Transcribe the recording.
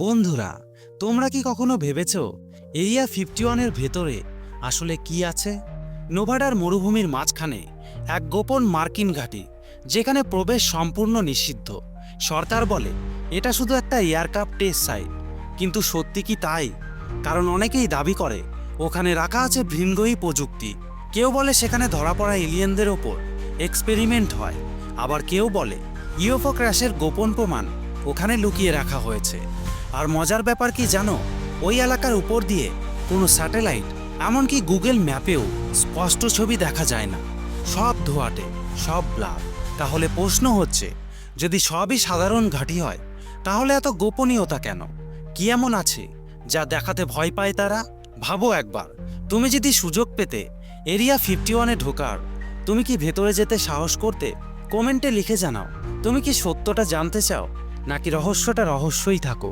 বন্ধুরা, তোমরা কি কখনো ভেবেছ এরিয়া 51-এর ভেতরে আসলে কি আছে? নেভাডার মরুভূমির মাঝখানে এক গোপন মার্কিন ঘাঁটি, যেখানে প্রবেশ সম্পূর্ণ নিষিদ্ধ। সরকার বলে এটা শুধু একটা এয়ারক্রাফট টেস্ট সাইট, কিন্তু সত্যি কি তাই? কারণ অনেকেই দাবি করে ওখানে রাখা আছে ভিনগ্রহী প্রযুক্তি। কেউ বলে সেখানে ধরা পড়া এলিয়েনদের ওপর এক্সপেরিমেন্ট হয়, আবার কেউ বলে ইউএফও ক্র্যাশের গোপন প্রমাণ ওখানে লুকিয়ে রাখা হয়েছে। আর মজার ব্যাপার কি জানো, ওই এলাকার উপর দিয়ে কোনো স্যাটেলাইট, এমনকি গুগল ম্যাপেও স্পষ্ট ছবি দেখা যায় না। সব ধোঁয়াটে, সব ব্লার। তাহলে প্রশ্ন হচ্ছে, যদি সবই সাধারণ ঘাঁটি হয়, তাহলে এত গোপনীয়তা কেন? কি এমন আছে যা দেখাতে ভয় পায় তারা? ভাবো একবার, তুমি যদি সুযোগ পেতে এরিয়া 51-এ ঢোকার, তুমি কি ভেতরে যেতে সাহস করতে? কমেন্টে লিখে জানাও, তুমি কি সত্যটা জানতে চাও, নাকি রহস্যটা রহস্যই থাকো?